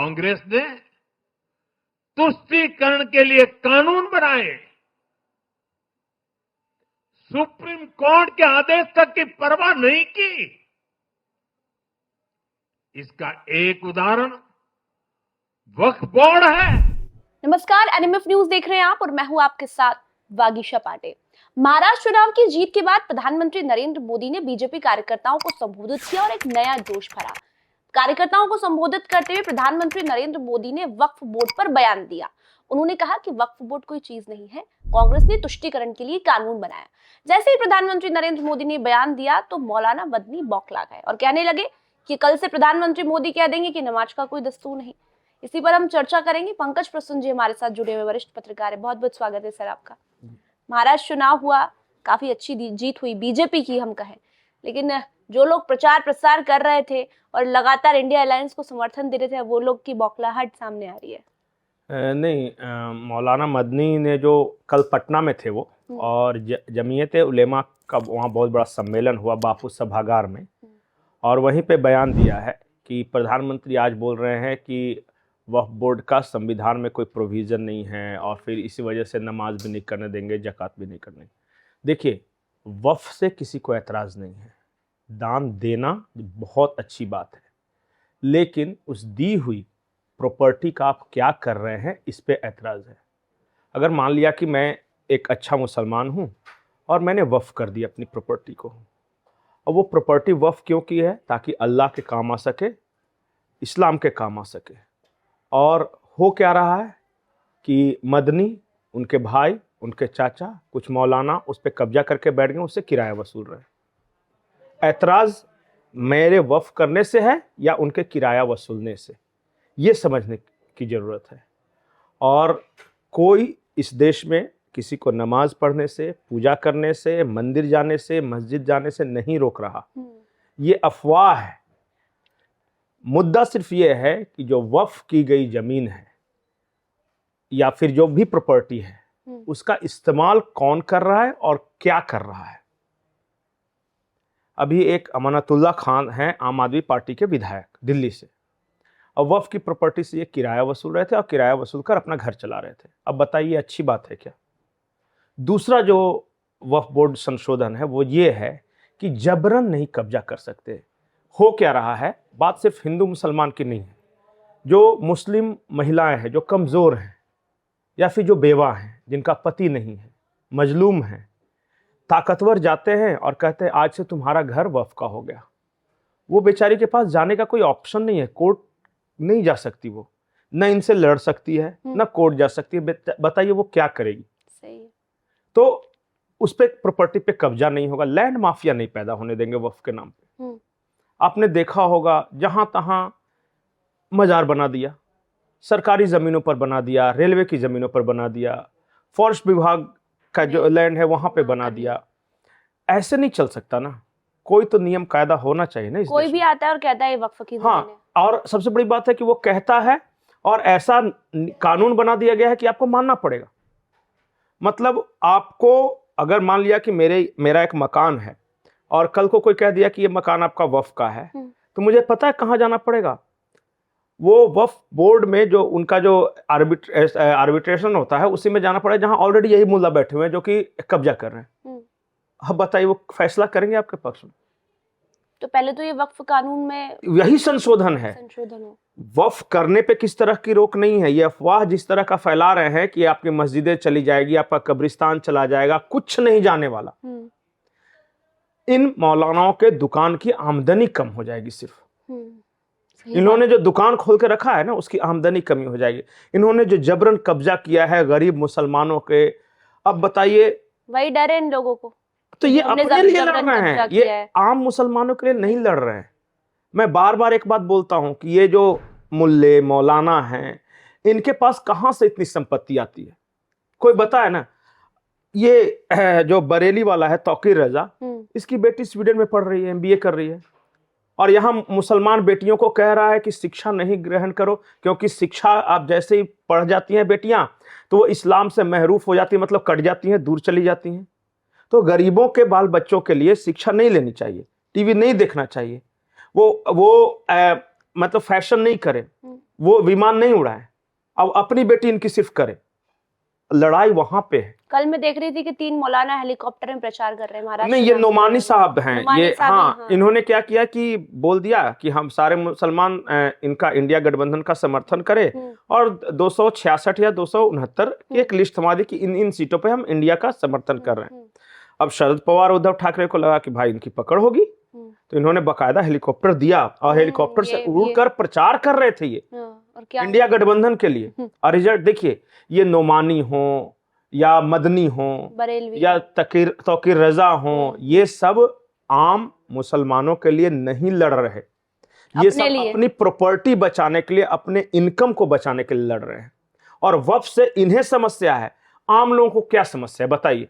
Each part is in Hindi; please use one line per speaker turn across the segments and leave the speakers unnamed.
कांग्रेस ने तुष्टीकरण के लिए कानून बनाए, सुप्रीम कोर्ट के आदेश तक की परवाह नहीं की। इसका एक उदाहरण वक्फ बोर्ड है।
नमस्कार, एनएमएफ न्यूज देख रहे हैं आप और मैं हूं आपके साथ वागीशा पांडे। महाराष्ट्र चुनाव की जीत के बाद प्रधानमंत्री नरेंद्र मोदी ने बीजेपी कार्यकर्ताओं को संबोधित किया और एक नया जोश भरा। कार्यकर्ताओं को संबोधित करते हुए प्रधानमंत्री नरेंद्र मोदी ने वक्फ बोर्ड पर बयान दिया। उन्होंने कहा कि वक्फ बोर्ड कोई चीज नहीं है, कांग्रेस ने तुष्टीकरण के लिए कानून बनाया। जैसे ही प्रधानमंत्री नरेंद्र मोदी ने बयान दिया तो मौलाना मदनी बौखला गए और कहने लगे कि कल से प्रधानमंत्री मोदी कह देंगे कि नमाज का कोई दस्तूर नहीं। इसी पर हम चर्चा करेंगे। पंकज प्रसून जी हमारे साथ जुड़े हुए वरिष्ठ पत्रकार है। बहुत बहुत स्वागत है सर आपका। महाराष्ट्र चुनाव हुआ, काफी अच्छी जीत हुई बीजेपी की हम कहें, लेकिन जो लोग प्रचार प्रसार कर रहे थे और लगातार इंडिया अलायंस को समर्थन दे रहे थे, वो लोग की बौखलाहट सामने आ रही है।
नहीं, मौलाना मदनी ने जो कल पटना में थे वो और जमीयत उलेमा का वहाँ बहुत बड़ा सम्मेलन हुआ बापू सभागार में, और वहीं पे बयान दिया है कि प्रधानमंत्री आज बोल रहे हैं कि वक्फ बोर्ड का संविधान में कोई प्रोविज़न नहीं है और फिर इसी वजह से नमाज भी नहीं करने देंगे, ज़कात भी नहीं करने। देखिए, वक्फ से किसी को एतराज़ नहीं है, दान देना बहुत अच्छी बात है, लेकिन उस दी हुई प्रॉपर्टी का आप क्या कर रहे हैं इस पे एतराज़ है। अगर मान लिया कि मैं एक अच्छा मुसलमान हूँ और मैंने वक्फ कर दी अपनी प्रॉपर्टी को, और वो प्रॉपर्टी वक्फ क्यों की है? ताकि अल्लाह के काम आ सके, इस्लाम के काम आ सके। और हो क्या रहा है कि मदनी, उनके भाई, उनके चाचा, कुछ मौलाना उस पर कब्जा करके बैठ गए, उससे किराया वसूल रहे। एतराज़ मेरे वक्फ करने से है या उनके किराया वसूलने से, ये समझने की ज़रूरत है। और कोई इस देश में किसी को नमाज पढ़ने से, पूजा करने से, मंदिर जाने से, मस्जिद जाने से नहीं रोक रहा। ये अफवाह है। मुद्दा सिर्फ ये है कि जो वक्फ की गई ज़मीन है या फिर जो भी प्रॉपर्टी है, उसका इस्तेमाल कौन कर रहा है और क्या कर रहा है। अभी एक अमानतुल्लाह खान हैं, आम आदमी पार्टी के विधायक, दिल्ली से, और वक्फ की प्रॉपर्टी से ये किराया वसूल रहे थे और किराया वसूल कर अपना घर चला रहे थे। अब बताइए, अच्छी बात है क्या? दूसरा जो वक्फ बोर्ड संशोधन है वो ये है कि जबरन नहीं कब्जा कर सकते। हो क्या रहा है, बात सिर्फ हिंदू मुसलमान की नहीं है। जो मुस्लिम महिलाएं हैं, जो कमज़ोर हैं या फिर जो बेवा हैं, जिनका पति नहीं है, मजलूम हैं, ताकतवर जाते हैं और कहते हैं आज से तुम्हारा घर वक्फ का हो गया। वो बेचारी के पास जाने का कोई ऑप्शन नहीं है, कोर्ट नहीं जा सकती, वो न इनसे लड़ सकती है न कोर्ट जा सकती है। बताइए वो क्या करेगी?
सही है।
तो उस पे प्रॉपर्टी पे कब्जा नहीं होगा, लैंड माफिया नहीं पैदा होने देंगे वक्फ के नाम पे। आपने देखा होगा जहां तहां मजार बना दिया, सरकारी जमीनों पर बना दिया, रेलवे की जमीनों पर बना दिया, फॉरेस्ट विभाग का जो लैंड है वहां पे बना दिया। ऐसे नहीं चल सकता ना, कोई तो नियम कायदा होना चाहिए ना।
कोई भी आता है और कहता है वक्फ की जमीन है।
हाँ, और सबसे बड़ी बात है कि वो कहता है और ऐसा कानून बना दिया गया है कि आपको मानना पड़ेगा। मतलब आपको अगर मान लिया कि मेरा एक मकान है और कल को कोई कह दिया कि ये मकान आपका वक्फ का है, तो मुझे पता है कहाँ जाना पड़ेगा। वो वक्फ बोर्ड में जो उनका जो आर्बिट्रेशन होता है उसी में जाना पड़ेगा, जहाँ ऑलरेडी यही मुल्ला बैठे हुए हैं जो कि कब्जा कर रहे हैं। अब बताइए वो फैसला करेंगे आपके पक्ष में?
तो पहले तो ये वक्फ कानून में
यही संशोधन है। वक्फ करने पे किस तरह की रोक नहीं है। ये अफवाह जिस तरह का फैला रहे हैं कि आपकी मस्जिदें चली जाएगी, आपका कब्रिस्तान चला जाएगा, कुछ नहीं जाने वाला। इन मौलानाओं के दुकान की आमदनी कम हो जाएगी। सिर्फ इन्होंने जो दुकान खोल के रखा है ना, उसकी आमदनी कमी हो जाएगी। इन्होंने जो जबरन कब्जा किया है गरीब मुसलमानों के, अब बताइए,
वही डर है इन लोगों को।
तो ये अपने लिए लड़ रहे हैं, ये आम मुसलमानों के लिए नहीं लड़ रहे हैं। मैं बार बार एक बात बोलता हूं कि ये जो मुल्ले मौलाना हैं, इनके पास कहां से इतनी संपत्ति आती है? कोई बताए ना। ये जो बरेली वाला है तौकीर रजा, इसकी बेटी स्वीडन में पढ़ रही है, MBA कर रही है, और यहाँ मुसलमान बेटियों को कह रहा है कि शिक्षा नहीं ग्रहण करो, क्योंकि शिक्षा आप जैसे ही पढ़ जाती हैं बेटियां तो वो इस्लाम से महरूफ हो जाती है, मतलब कट जाती हैं, दूर चली जाती हैं। तो गरीबों के बाल बच्चों के लिए शिक्षा नहीं लेनी चाहिए, टीवी नहीं देखना चाहिए, वो मतलब फैशन नहीं करे, वो विमान नहीं उड़ाए, अब अपनी बेटी इनकी सिर्फ करे। लड़ाई वहां पे है।
कल मैं देख रही थी कि 3 मौलाना हेलीकॉप्टर में प्रचार कर रहे हैं महाराष्ट्र
नहीं, ये नोमानी साहब हैं
नोमानी
ये।
साहब ही,
हाँ,
हाँ।
इन्होंने क्या किया कि बोल दिया कि हम सारे मुसलमान इनका इंडिया गठबंधन का समर्थन करें, और 266 या 269 की एक लिस्ट थमा दी कि इन सीटों पे हम इंडिया का समर्थन कर रहे हैं। अब शरद पवार उद्धव ठाकरे को लगा कि भाई इनकी पकड़ होगी, तो इन्होंने बकायदा हेलीकॉप्टर दिया और हेलीकॉप्टर से उड़कर प्रचार कर रहे थे ये
और क्या
इंडिया गठबंधन के लिए। और रिजल्ट देखिए, ये नोमानी हो या मदनी हो
बरेलवी
या तौकीर रजा हो, ये सब आम मुसलमानों के लिए नहीं लड़ रहे, ये सब अपनी प्रॉपर्टी बचाने के लिए, अपने इनकम को बचाने के लिए लड़ रहे हैं। और वक्फ से इन्हें समस्या है, आम लोगों को क्या समस्या है बताइए।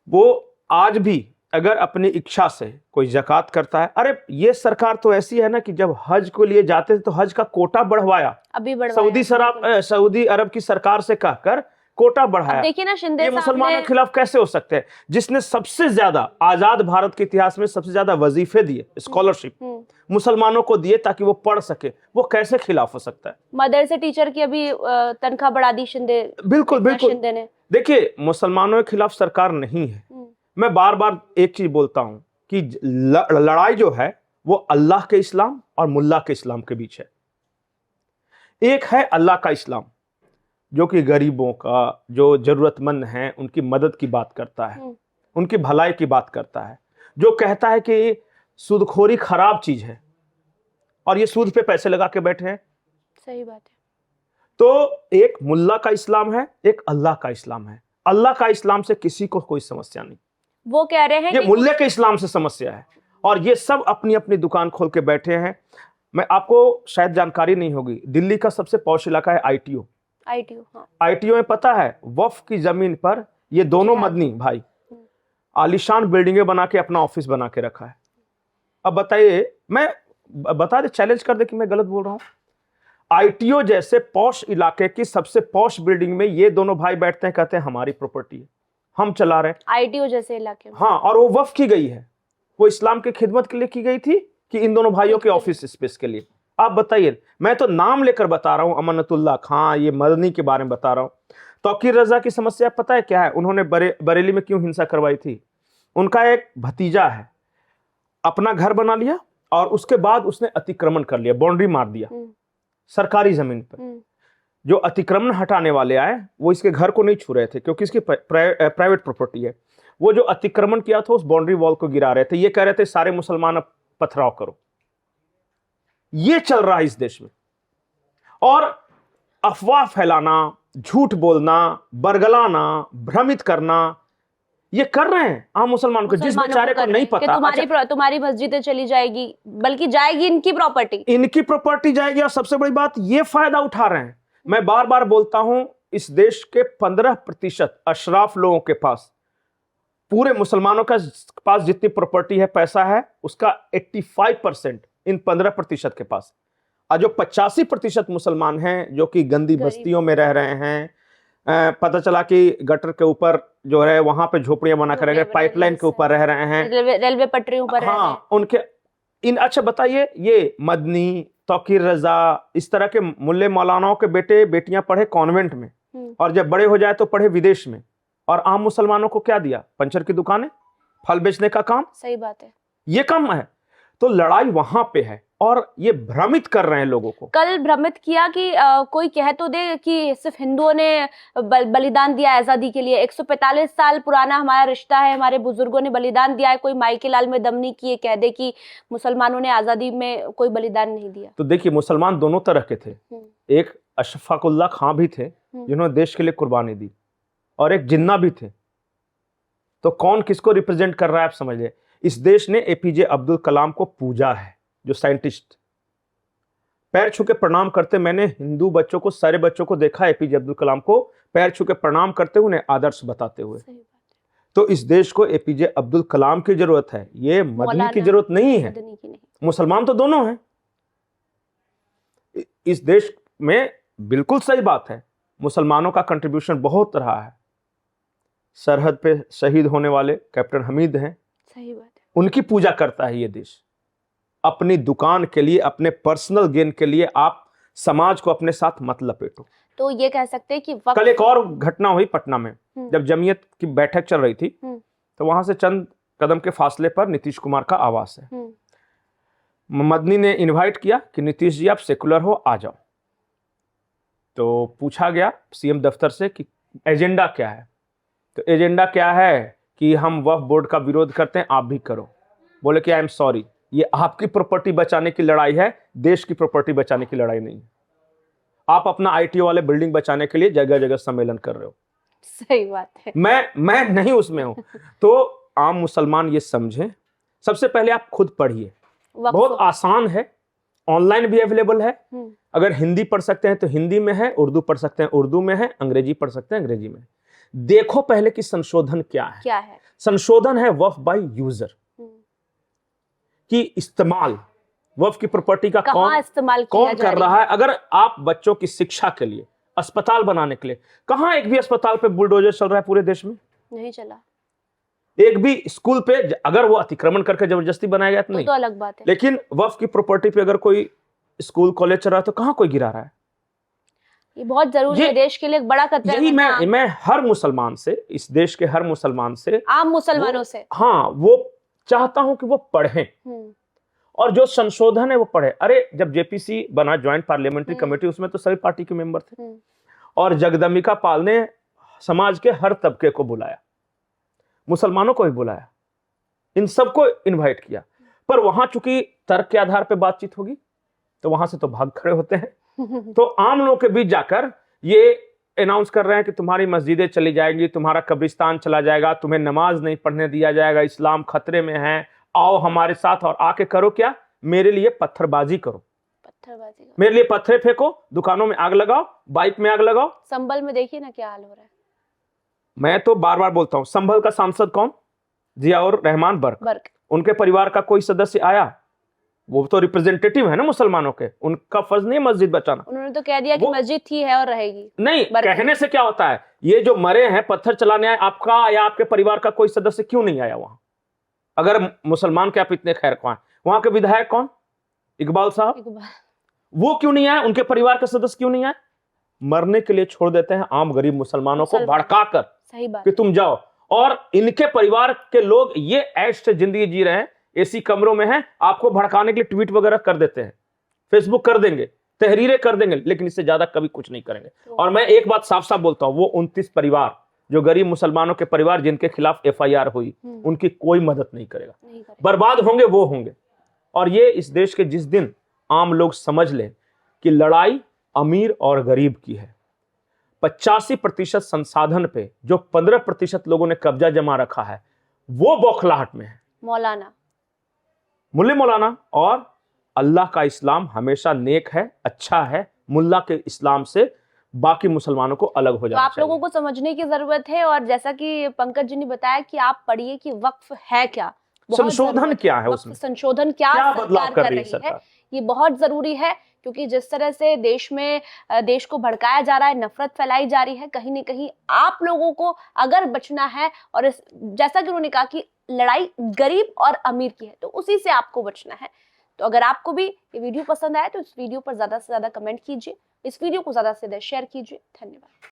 वो आज भी अगर अपनी इच्छा से कोई ज़कात करता है, अरे ये सरकार तो ऐसी है ना कि जब हज को लिए जाते थे तो हज का कोटा बढ़वाया,
अभी बढ़वाया
सऊदी अरब की सरकार से कहकर कोटा बढ़ाया।
देखिए ना, शिंदे
ये मुसलमानों के खिलाफ कैसे हो सकते हैं? जिसने सबसे ज्यादा आजाद भारत के इतिहास में सबसे ज्यादा वजीफे दिए, स्कॉलरशिप मुसलमानों को दिए ताकि वो पढ़ सके, वो कैसे खिलाफ हो सकता है?
मदरसे टीचर की अभी तनख्वाह बढ़ा दी शिंदे।
बिल्कुल बिल्कुल।
शिंदे ने,
देखिए, मुसलमानों के खिलाफ सरकार नहीं है। मैं बार बार एक चीज बोलता हूं कि लड़ाई जो है वो अल्लाह के इस्लाम और मुल्ला के इस्लाम के बीच है। एक है अल्लाह का इस्लाम, जो कि गरीबों का, जो जरूरतमंद हैं, उनकी मदद की बात करता है, उनकी भलाई की बात करता है, जो कहता है कि सूदखोरी खराब चीज है और ये सूद पे पैसे लगा के बैठे हैं।
सही बात है।
तो एक मुल्ला का इस्लाम है, एक अल्लाह का इस्लाम है। अल्लाह का इस्लाम से किसी को कोई समस्या नहीं,
वो कह रहे हैं
ये मुल्ले के इस्लाम से समस्या है। और ये सब अपनी अपनी दुकान खोल के बैठे हैं। मैं आपको शायद जानकारी नहीं होगी, दिल्ली का सबसे पॉश इलाका है आईटीओ।
हाँ।
आईटीओ में पता है, वक्फ की जमीन पर ये दोनों मदनी भाई आलीशान बिल्डिंगें बना के अपना ऑफिस बना के रखा है। अब बताइए, मैं बता दे, चैलेंज कर दे कि मैं गलत बोल रहा हूं। आईटीओ जैसे पॉश इलाके की सबसे पॉश बिल्डिंग में ये दोनों भाई बैठते हैं, कहते हैं हमारी प्रॉपर्टी है, हम चला रहे हैं।
आईटीओ जैसे इलाके में,
हाँ, और वो वक्फ की गई है, वो इस्लाम की खिदमत के लिए की गई थी कि इन दोनों भाइयों के ऑफिस स्पेस के लिए। आप बताइए, मैं तो नाम लेकर बता रहा हूं, अमानतुल्लाह खां, ये मदनी के बारे में बता रहा हूं। तौकीर रजा की समस्या पता है क्या है? उन्होंने बरेली में क्यों हिंसा करवाई थी? उनका एक भतीजा है, अपना घर बना लिया और उसके बाद उसने अतिक्रमण कर लिया, बाउंड्री मार दिया सरकारी जमीन पर। जो अतिक्रमण हटाने वाले आए वो इसके घर को नहीं छू रहे थे क्योंकि इसकी प्राइवेट प्रॉपर्टी है। वो जो अतिक्रमण किया था उस बाउंड्री वॉल को गिरा रहे थे, ये कह रहे थे सारे मुसलमान अब पथराव करो। ये चल रहा है इस देश में। और अफवाह फैलाना, झूठ बोलना, बरगलाना, भ्रमित करना, ये कर रहे हैं आम मुसलमानों को, जिस बेचारे को नहीं पता
तुम्हारी मस्जिदें चली जाएगी, बल्कि जाएगी इनकी प्रॉपर्टी जाएगी। और सबसे बड़ी बात, ये फायदा उठा रहे हैं। मैं बार बार बोलता हूं, इस देश के 15% अशराफ लोगों के पास, पूरे मुसलमानों का पास जितनी प्रॉपर्टी है, पैसा है, उसका 85% इन 15% के पास। और जो 85% मुसलमान हैं जो कि गंदी बस्तियों में रह रहे हैं, पता चला कि गटर के ऊपर जो है वहां पे झोपड़ियां बना कर रह रहे, पाइपलाइन के ऊपर रह रहे हैं, रेलवे पटरियों पर।
हाँ, उनके इन, अच्छा बताइए, ये मदनी, तौकीर रजा, इस तरह के मुल्ले मौलानाओं के बेटे बेटियां पढ़े कॉन्वेंट में, और जब बड़े हो जाए तो पढ़े विदेश में, और आम मुसलमानों को क्या दिया? पंचर की दुकानें, फल बेचने का काम।
सही बात है,
ये काम है। तो लड़ाई वहां पे है और ये भ्रमित कर रहे हैं लोगों को।
कल भ्रमित किया कि कोई कह तो दे कि सिर्फ हिंदुओं ने बलिदान दिया आजादी के लिए। 145 साल पुराना हमारा रिश्ता है, हमारे बुजुर्गों ने बलिदान दिया है। कोई माई के लाल में दम नहीं किए, कह दे कि मुसलमानों ने आजादी में कोई बलिदान नहीं दिया।
तो देखिए, मुसलमान दोनों तरह के थे। एक अशफाकुल्लाह खां भी थे जिन्होंने देश के लिए कुर्बानी दी, और एक जिन्ना भी थे। तो कौन किसको रिप्रेजेंट कर रहा है आप समझ ले। इस देश ने एपीजे अब्दुल कलाम को पूजा है, जो साइंटिस्ट, पैर छू के प्रणाम करते। मैंने हिंदू बच्चों को, सारे बच्चों को देखा एपीजे अब्दुल कलाम को पैर छू के प्रणाम करते हुए, उन्हें आदर्श बताते हुए। तो इस देश को एपीजे अब्दुल कलाम की जरूरत है, ये मदनी की जरूरत नहीं है। मुसलमान तो दोनों हैं इस देश में। बिल्कुल सही बात है, मुसलमानों का कंट्रीब्यूशन बहुत रहा है। सरहद पे शहीद होने वाले कैप्टन हमीद हैं,
सही बात है,
उनकी पूजा करता है ये देश। अपनी दुकान के लिए, अपने पर्सनल गेन के लिए आप समाज को अपने साथ मत लपेटो।
तो ये कह सकते हैं कि वक्त
कल एक और घटना हुई पटना में, जब जमीयत की बैठक चल रही थी, तो वहां से चंद कदम के फासले पर नीतीश कुमार का आवास है। मदनी ने इनवाइट किया कि नीतीश जी आप सेकुलर हो, आ जाओ। तो पूछा गया सीएम दफ्तर से कि एजेंडा क्या है, तो एजेंडा क्या है कि हम वक्फ बोर्ड का विरोध करते हैं, आप भी करो। बोले कि आई एम सॉरी, ये आपकी प्रॉपर्टी बचाने की लड़ाई है, देश की प्रॉपर्टी बचाने की लड़ाई नहीं है। आप अपना आईटीओ वाले बिल्डिंग बचाने के लिए जगह जगह सम्मेलन कर रहे हो।
सही बात है।
मैं नहीं उसमें हूं। तो आम मुसलमान ये समझें, सबसे पहले आप खुद पढ़िए, बहुत आसान है, ऑनलाइन भी अवेलेबल है। अगर हिंदी पढ़ सकते हैं तो हिंदी में है, उर्दू पढ़ सकते हैं उर्दू में है, अंग्रेजी पढ़ सकते हैं अंग्रेजी में। देखो पहले कि संशोधन क्या है। संशोधन है वक्फ बाय यूजर की इस्तेमाल, वक्फ की प्रॉपर्टी का कौन कर रहा है। अगर आप बच्चों की शिक्षा के लिए, अस्पताल बनाने के लिए, कहां एक भी अस्पताल पे बुलडोजर चल रहा है पूरे देश में?
नहीं चला।
एक भी स्कूल पे अगर वो अतिक्रमण करके जबरदस्ती बनाया गया तो नहीं,
तो अलग बात है।
लेकिन वक्फ की प्रॉपर्टी पे अगर कोई स्कूल कॉलेज चल रहा है तो कहां कोई गिरा रहा है?
ये बहुत जरूरी है, देश के लिए एक बड़ा खतरा है।
यही मैं हर मुसलमान से, इस देश के हर मुसलमान से,
आम मुसलमानों से,
हाँ, वो चाहता हूं कि वो पढ़ें और जो संशोधन है वो पढ़े। अरे जब जेपीसी बना, ज्वाइंट पार्लियामेंट्री कमेटी, उसमें तो सभी पार्टी के मेंबर थे और जगदम्बिका पाल ने समाज के हर तबके को बुलाया, मुसलमानों को भी बुलाया, इन सबको इनवाइट किया। पर वहां चूंकि तर्क के आधार पर बातचीत होगी तो वहां से तो भाग खड़े होते हैं। तो आम लोगों के बीच जाकर ये अनाउंस कर रहे हैं कि तुम्हारी मस्जिदें चली जाएंगी, तुम्हारा कब्रिस्तान चला जाएगा, तुम्हें नमाज नहीं पढ़ने दिया जाएगा, इस्लाम खतरे में है, आओ हमारे साथ और आके करो क्या, मेरे लिए पत्थरबाजी करो, मेरे लिए पत्थर फेंको, दुकानों में आग लगाओ, बाइक में आग लगाओ।
संभल में देखिए ना क्या हाल हो रहा है।
मैं तो बार बार बोलता हूं, संभल का सांसद कौन? जियाउर रहमान बर्क। उनके परिवार का कोई सदस्य आया? वो तो रिप्रेजेंटेटिव है ना मुसलमानों के, उनका फर्ज नहीं मस्जिद बचाना।
उन्होंने तो कह दिया कि मस्जिद थी, है और रहेगी। नहीं,
कहने से क्या होता है? ये जो मरे हैं, पत्थर चलाने आए, आपका या आपके परिवार का कोई सदस्य क्यों नहीं आया वहां? अगर मुसलमान के आप इतने खैर कौन, वहां के विधायक कौन? इकबाल साहब, वो क्यों नहीं आए? उनके परिवार के सदस्य क्यों नहीं आए? मरने के लिए छोड़ देते हैं आम गरीब मुसलमानों को भड़काकर।
सही बात
कि तुम जाओ, और इनके परिवार के लोग ये ऐश से जिंदगी जी रहे हैं, एसी कमरों में हैं, आपको भड़काने के लिए ट्वीट वगैरह कर देते हैं, फेसबुक कर देंगे, तहरीरें कर देंगे, लेकिन इससे ज्यादा कभी कुछ नहीं करेंगे। और मैं एक बात साफ साफ बोलता हूं, वो 29 परिवार, जो गरीब मुसलमानों के परिवार जिनके खिलाफ एफआईआर हुई, उनकी कोई मदद नहीं करेगा। बर्बाद होंगे वो होंगे। और ये इस देश के जिस दिन आम लोग समझ लें कि लड़ाई अमीर और गरीब की है, 85% संसाधन पे जो 15% लोगों ने कब्जा जमा रखा है, वो बौखलाहट में है। मुल्ले मौलाना और अल्लाह का इस्लाम हमेशा नेक है, अच्छा है। मुल्ला के इस्लाम से बाकी मुसलमानों को अलग हो जाना चाहिए।
तो आप लोगों को समझने की जरूरत है। और जैसा कि पंकज जी ने बताया कि आप पढ़िए कि वक्फ है क्या,
संशोधन क्या है, उसमें
संशोधन क्या
बदलाव कर रही है
सरकार, ये बहुत जरूरी है। क्योंकि जिस तरह से देश को भड़काया जा रहा है, नफरत फैलाई जा रही है, कहीं ना कहीं आप लोगों को अगर बचना है, और जैसा कि उन्होंने कहा कि लड़ाई गरीब और अमीर की है, तो उसी से आपको बचना है। तो अगर आपको भी ये वीडियो पसंद आए तो इस वीडियो पर ज्यादा से ज्यादा कमेंट कीजिए, इस वीडियो को ज्यादा से ज्यादा शेयर कीजिए। धन्यवाद।